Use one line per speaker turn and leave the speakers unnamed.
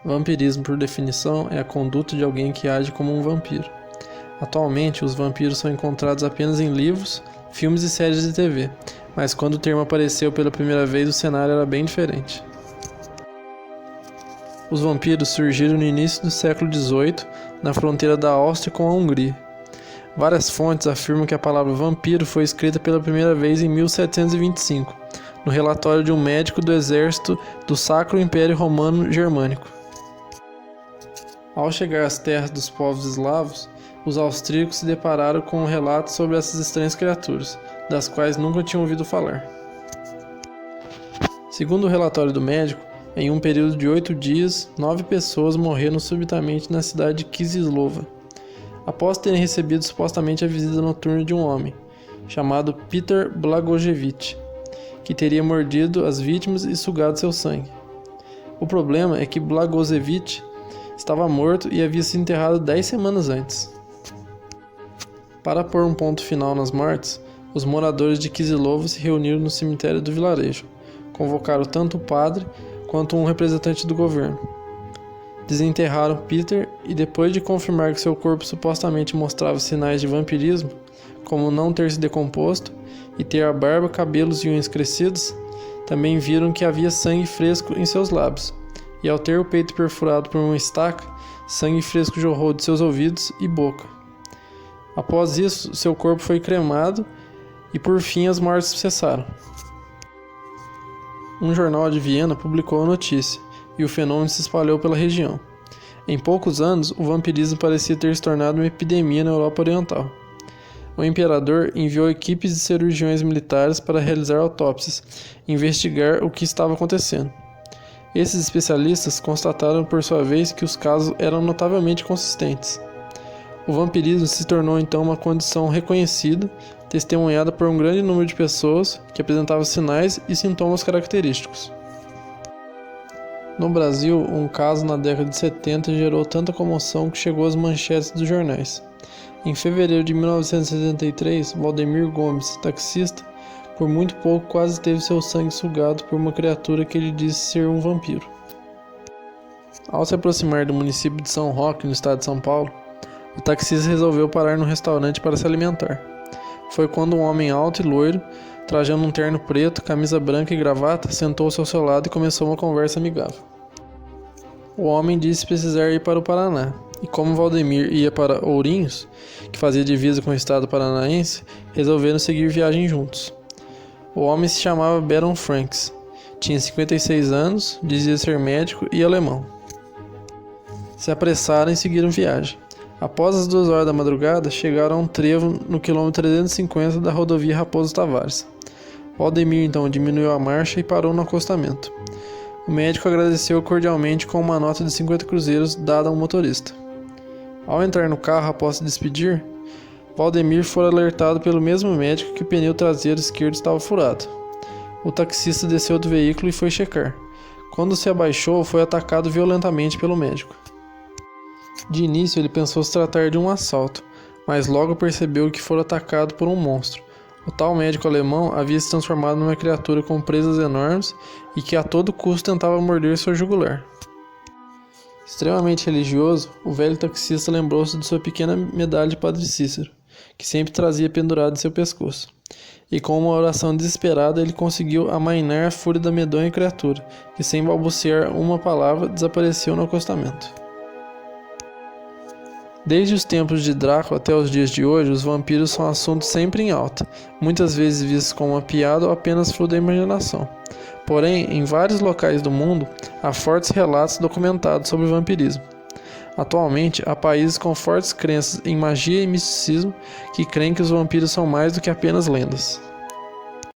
Vampirismo, por definição, é a conduta de alguém que age como um vampiro. Atualmente, os vampiros são encontrados apenas em livros, filmes e séries de TV, mas quando o termo apareceu pela primeira vez, o cenário era bem diferente. Os vampiros surgiram no início do século XVIII, na fronteira da Áustria com a Hungria. Várias fontes afirmam que a palavra vampiro foi escrita pela primeira vez em 1725, no relatório de um médico do exército do Sacro Império Romano Germânico. Ao chegar às terras dos povos eslavos, os austríacos se depararam com um relato sobre essas estranhas criaturas, das quais nunca tinham ouvido falar. Segundo o relatório do médico, em um período de 8 dias, 9 pessoas morreram subitamente na cidade de Kislova, após terem recebido supostamente a visita noturna de um homem, chamado Peter Blagojevich, que teria mordido as vítimas e sugado seu sangue. O problema é que Blagojevich estava morto e havia sido enterrado 10 semanas antes. Para pôr um ponto final nas mortes, os moradores de Kislova se reuniram no cemitério do vilarejo, convocaram tanto o padre quanto um representante do governo. Desenterraram Peter e, depois de confirmar que seu corpo supostamente mostrava sinais de vampirismo, como não ter se decomposto e ter a barba, cabelos e unhas crescidos, também viram que havia sangue fresco em seus lábios, e ao ter o peito perfurado por uma estaca, sangue fresco jorrou de seus ouvidos e boca. Após isso, seu corpo foi cremado e por fim as mortes cessaram. Um jornal de Viena publicou a notícia, e o fenômeno se espalhou pela região. Em poucos anos, o vampirismo parecia ter se tornado uma epidemia na Europa Oriental. O imperador enviou equipes de cirurgiões militares para realizar autópsias e investigar o que estava acontecendo. Esses especialistas constataram por sua vez que os casos eram notavelmente consistentes. O vampirismo se tornou então uma condição reconhecida, testemunhada por um grande número de pessoas que apresentavam sinais e sintomas característicos. No Brasil, um caso na década de 70 gerou tanta comoção que chegou às manchetes dos jornais. Em fevereiro de 1973, Valdemir Gomes, taxista, por muito pouco quase teve seu sangue sugado por uma criatura que ele disse ser um vampiro. Ao se aproximar do município de São Roque, no estado de São Paulo, o taxista resolveu parar no restaurante para se alimentar. Foi quando um homem alto e loiro, trajando um terno preto, camisa branca e gravata, sentou-se ao seu lado e começou uma conversa amigável. O homem disse precisar ir para o Paraná, e como Valdemir ia para Ourinhos, que fazia divisa com o estado paranaense, resolveram seguir viagem juntos. O homem se chamava Baron Franks, tinha 56 anos, dizia ser médico e alemão. Se apressaram e seguiram viagem. Após as 2 horas da madrugada, chegaram a um trevo no quilômetro 350 da rodovia Raposo Tavares. Valdemir então diminuiu a marcha e parou no acostamento. O médico agradeceu cordialmente com uma nota de 50 cruzeiros dada ao motorista. Ao entrar no carro após se despedir, Valdemir foi alertado pelo mesmo médico que o pneu traseiro esquerdo estava furado. O taxista desceu do veículo e foi checar. Quando se abaixou, foi atacado violentamente pelo médico. De início, ele pensou se tratar de um assalto, mas logo percebeu que fora atacado por um monstro. O tal médico alemão havia se transformado numa criatura com presas enormes e que a todo custo tentava morder seu jugular. Extremamente religioso, o velho taxista lembrou-se de sua pequena medalha de Padre Cícero, que sempre trazia pendurado em seu pescoço. E com uma oração desesperada ele conseguiu amainar a fúria da medonha criatura, que sem balbuciar uma palavra desapareceu no acostamento. Desde os tempos de Drácula até os dias de hoje, os vampiros são assuntos sempre em alta, muitas vezes vistos como uma piada ou apenas fruto da imaginação. Porém, em vários locais do mundo, há fortes relatos documentados sobre o vampirismo. Atualmente, há países com fortes crenças em magia e misticismo que creem que os vampiros são mais do que apenas lendas.